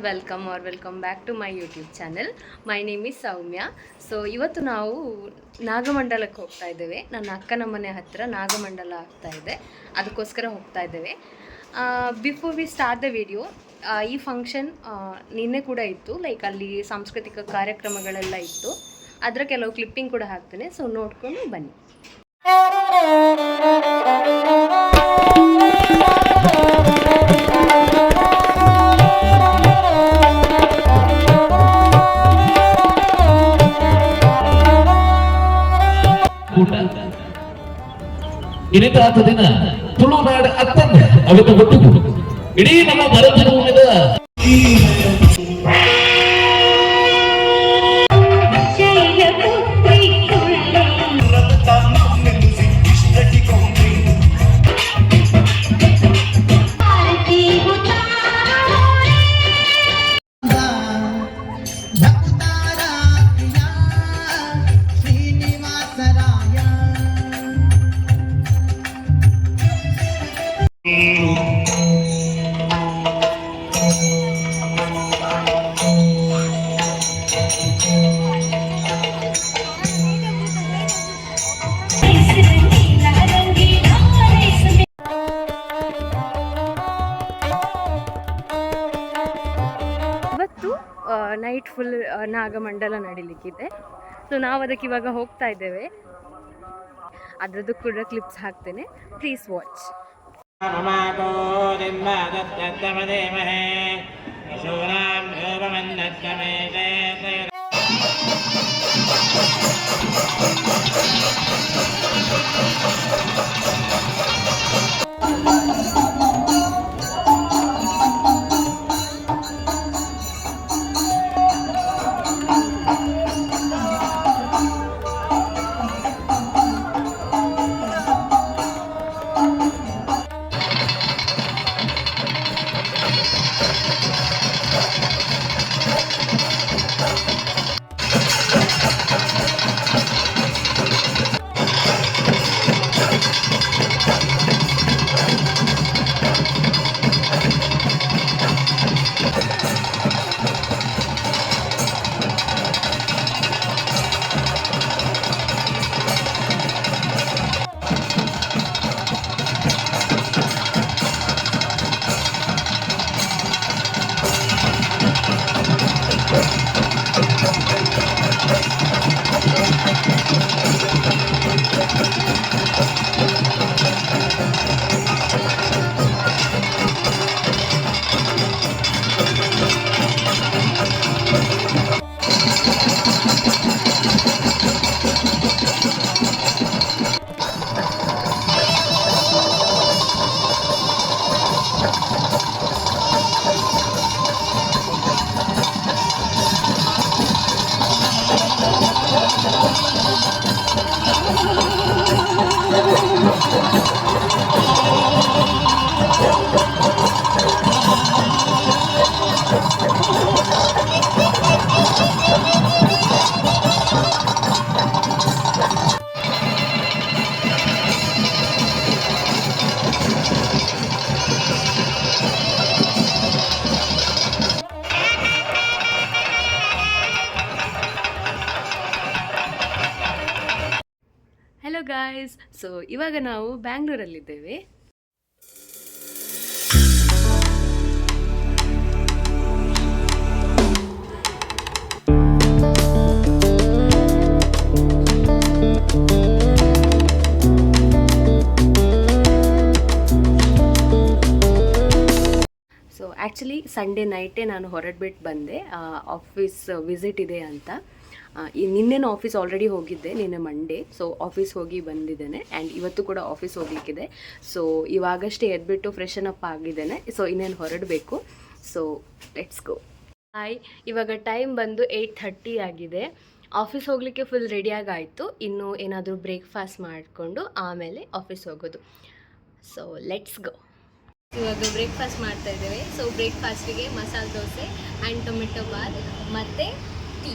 Welcome back to my YouTube channel. My name is Soumya. So ಇವತ್ತು ನಾವು ನಾಗಮಂಡಲಕ್ಕೆ ಹೋಗ್ತಾ ಇದ್ದೇವೆ. ನನ್ನ ಅಕ್ಕನ ಮನೆ ಹತ್ತಿರ ನಾಗಮಂಡಲ ಆಗ್ತಾ ಇದೆ, ಅದಕ್ಕೋಸ್ಕರ ಹೋಗ್ತಾ ಇದ್ದೇವೆ. Before we start the video, ಈ ಫಂಕ್ಷನ್ ನಿನ್ನೆ ಕೂಡ ಇತ್ತು, ಲೈಕ್ ಅಲ್ಲಿ ಸಾಂಸ್ಕೃತಿಕ ಕಾರ್ಯಕ್ರಮಗಳೆಲ್ಲ ಇತ್ತು. ಅದರ ಕೆಲವು ಕ್ಲಿಪ್ಪಿಂಗ್ ಕೂಡ ಹಾಕ್ತೇನೆ, ಸೊ ನೋಡ್ಕೊಂಡು ಬನ್ನಿ. ಇನಿತಾದ ದಿನ ತುಳುನಾಡ ಅತ್ತಂದ ಅವತ್ತು ಒಟ್ಟುಗೂಡು ಇಡೀ ನಮ್ಮ ಭಾರತ ಭೂಮಿದ ನೈಟ್ ಫುಲ್ ನಾಗಮಂಡಲ ನಡೀಲಿಕ್ಕಿದೆ. ಸೊ ನಾವು ಅದಕ್ಕೆ ಇವಾಗ ಹೋಗ್ತಾ ಇದ್ದೇವೆ. ಅದರದ್ದು ಕೂಡ ಕ್ಲಿಪ್ಸ್ ಹಾಕ್ತೇನೆ, please watch. Hello guys, so ಇವಾಗ ನಾವು ಬ್ಯಾಂಗ್ಳೂರಲ್ಲಿದ್ದೇವೆ. ಸೊ ಆ್ಯಕ್ಚುಲಿ ಸಂಡೇ ನೈಟೇ ನಾನು ಹೊರಡ್ಬಿಟ್ಟು ಬಂದೆ, ಆಫೀಸ್ ವಿಸಿಟ್ ಇದೆ ಅಂತ. ನಿನ್ನೆನೂ ಆಫೀಸ್ ಆಲ್ರೆಡಿ ಹೋಗಿದ್ದೆ, ನಿನ್ನೆ ಮಂಡೇ. ಸೊ ಆಫೀಸ್ ಹೋಗಿ ಬಂದಿದ್ದೇನೆ ಆ್ಯಂಡ್ ಇವತ್ತು ಕೂಡ ಆಫೀಸ್ ಹೋಗ್ಲಿಕ್ಕಿದೆ. ಸೊ ಇವಾಗಷ್ಟೇ ಎದ್ಬಿಟ್ಟು ಫ್ರೆಶನ್ ಅಪ್ ಆಗಿದ್ದೇನೆ. ಸೊ ಇನ್ನೇನು ಹೊರಡಬೇಕು. So let's go. ಹಾಯ್, ಇವಾಗ ಟೈಮ್ ಬಂದು 8:30 ಆಗಿದೆ. ಆಫೀಸ್ ಹೋಗಲಿಕ್ಕೆ ಫುಲ್ ರೆಡಿಯಾಗಾಯಿತು. ಇನ್ನು ಏನಾದರೂ ಬ್ರೇಕ್ಫಾಸ್ಟ್ ಮಾಡಿಕೊಂಡು ಆಮೇಲೆ ಆಫೀಸ್ ಹೋಗೋದು. So let's go. ಇವಾಗ ಬ್ರೇಕ್ಫಾಸ್ಟ್ ಮಾಡ್ತಾ ಇದ್ದೇವೆ. So ಬ್ರೇಕ್ಫಾಸ್ಟಿಗೆ masala dosa and tomato Baat ಮತ್ತು ಟೀ.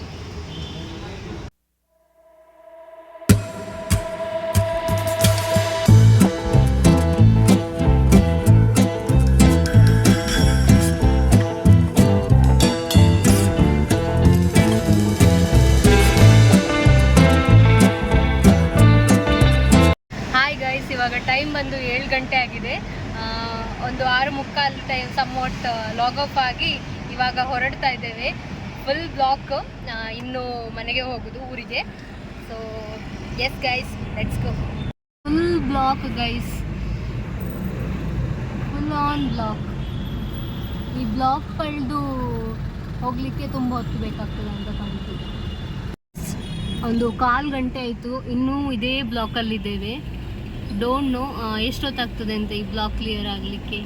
ಮುಕ್ಕಾಲು ಟೈಮ್ ಸಮ್ವಾಟ್ ಲಾಗ್ ಆಫ್ ಆಗಿ ಇವಾಗ ಹೊರಡ್ತಾ ಇದ್ದೇವೆ. ಫುಲ್ ಬ್ಲಾಕ್, ಇನ್ನು ಮನೆಗೆ ಹೋಗೋದು ಊರಿಗೆ. So yes guys, let's go. Full block guys, full on block. ಈ ಬ್ಲಾಕ್ ಕಳೆದು ಹೋಗಲಿಕ್ಕೆ ತುಂಬ ಹೊತ್ತು ಬೇಕಾಗ್ತದೆ ಅಂತ ಕಾಣ್ತದೆ. ಒಂದು 1/4 ಗಂಟೆ ಆಯಿತು, ಇನ್ನೂ ಇದೇ ಬ್ಲಾಕಲ್ಲಿದ್ದೇವೆ. ಡೋಂಟ್ ನೋ ಎಷ್ಟೊತ್ತಾಗ್ತದೆ ಅಂತ ಈ ಬ್ಲಾಕ್ ಕ್ಲಿಯರ್ ಆಗಲಿಕ್ಕೆ.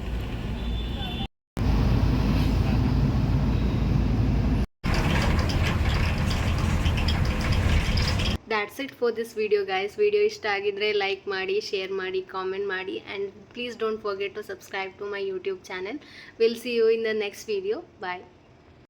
That's it for this video guys. Video ಇಷ್ಟ ಆಗಿದ್ರೆ ಲೈಕ್ ಮಾಡಿ, ಶೇರ್ ಮಾಡಿ, ಕಾಮೆಂಟ್ ಮಾಡಿ, and please don't forget to subscribe to my YouTube channel. Will see you in the next video. Bye.